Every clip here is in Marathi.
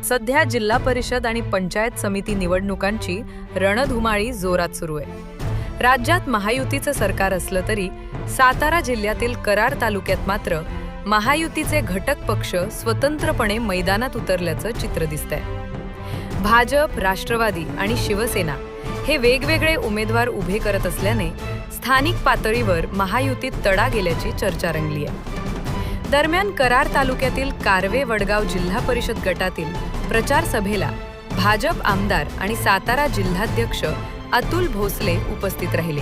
सध्या जिल्हा परिषद आणि पंचायत समिती निवडणुकांची रणधुमाळी जोरात सुरू आहे। राज्यात महायुतीचं सरकार असलं तरी सातारा जिल्ह्यातील कराड तालुक्यात मात्र महायुतीचे घटक पक्ष स्वतंत्रपणे मैदानात उतरल्याचं चित्र दिसतंय। भाजप, राष्ट्रवादी आणि शिवसेना हे वेगवेगळे उमेदवार उभे करत असल्याने स्थानिक पातळीवर महायुतीत तडा गेल्याची चर्चा रंगली आहे। दरम्यान कराड तालुक्यातील कारवे वडगाव जिल्हा परिषद गटातील प्रचार सभेला भाजप आमदार आणि सातारा जिल्हाध्यक्ष अतुल भोसले उपस्थित राहिले।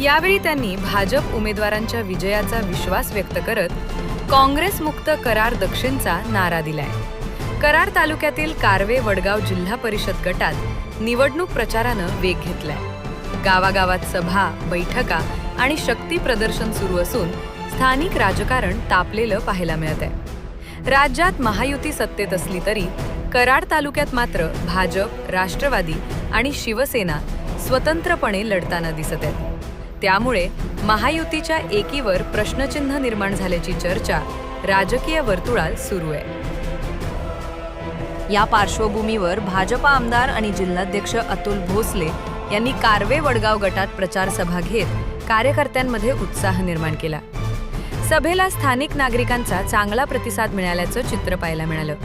यावेळी त्यांनी भाजप उमेदवारांच्या विजयाचा विश्वास व्यक्त करत काँग्रेस मुक्त कराड दक्षिणचा नारा दिलाय। कराड तालुक्यातील कारवे वडगाव जिल्हा परिषद गटात निवडणूक प्रचारानं वेग घेतलाय। गावागावात सभा, बैठका आणि शक्ती प्रदर्शन सुरू असून स्थानिक राजकारण तापलेलं पाहायला मिळत आहे। राज्यात महायुती सत्तेत असली तरी कराड तालुक्यात मात्र भाजप, राष्ट्रवादी आणि शिवसेना स्वतंत्रपणे लढताना दिसत आहेत। त्यामुळे महायुतीच्या एकीवर प्रश्नचिन्ह निर्माण झाल्याची चर्चा राजकीय वर्तुळात सुरू आहे। या पार्श्वभूमीवर भाजपा आमदार आणि जिल्हाध्यक्ष अतुल भोसले यांनी कारवे वडगाव गटात प्रचार सभा घेत कार्यकर्त्यांमध्ये उत्साह निर्माण केला। सभेला स्थानिक नागरिकांचा चांगला प्रतिसाद मिळाल्याचं चित्र पाहायला मिळालं।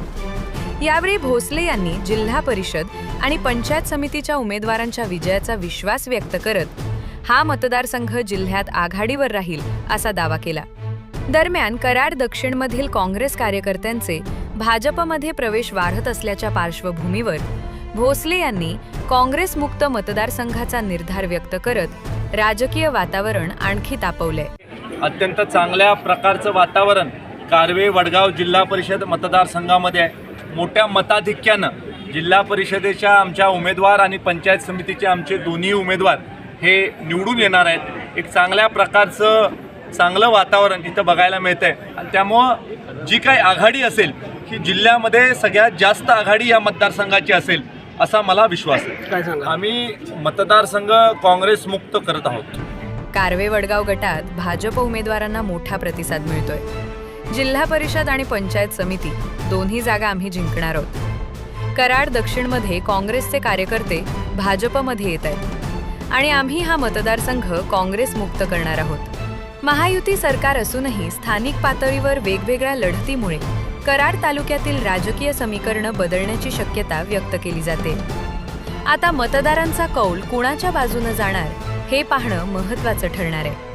यावेळी भोसले यांनी जिल्हा परिषद आणि पंचायत समितीच्या उमेदवारांच्या विजयाचा विश्वास व्यक्त करत हा मतदारसंघ जिल्ह्यात आघाडीवर राहील असा दावा केला। दरम्यान कराड दक्षिणमधील काँग्रेस कार्यकर्त्यांचे भाजपमध्ये प्रवेश वाढत असल्याच्या पार्श्वभूमीवर भोसले यांनी काँग्रेस मुक्त मतदारसंघाचा निर्धार व्यक्त करत राजकीय वातावरण आणखी तापवलंय। अत्यंत चांगल्या प्रकारचं वातावरण कारवे वडगाव जिल्हा परिषद मतदारसंघामध्ये आहे। मोठ्या मताधिक्यानं जिल्हा परिषदेच्या आमच्या उमेदवार आणि पंचायत समितीचे आमचे दोन्ही उमेदवार हे निवडून येणार आहेत। एक चांगल्या प्रकारचं चांगलं वातावरण इथं बघायला मिळतंय आणि त्यामुळं जी काही आघाडी असेल ही जिल्ह्यामध्ये सगळ्यात जास्त आघाडी या मतदारसंघाची असेल असा मला विश्वास आहे। आम्ही मतदारसंघ काँग्रेस मुक्त करत आहोत। कारवे वडगाव गटात भाजप उमेदवारांना मोठा प्रतिसाद मिळतोय। जिल्हा परिषद आणि पंचायत समिती दोन्ही जागा आम्ही जिंकणार आहोत। कराड दक्षिणमध्ये काँग्रेसचे कार्यकर्ते भाजपमध्ये येत आहेत आणि आम्ही हा मतदारसंघ काँग्रेस मुक्त करणार आहोत। महायुती सरकार असूनही स्थानिक पातळीवर वेगवेगळ्या लढतीमुळे कराड तालुक्यातील राजकीय समीकरणं बदलण्याची शक्यता व्यक्त केली जाते। आता मतदारांचा कौल कुणाच्या बाजूने जाणार हे पाहणं महत्त्वाचं ठरणार आहे।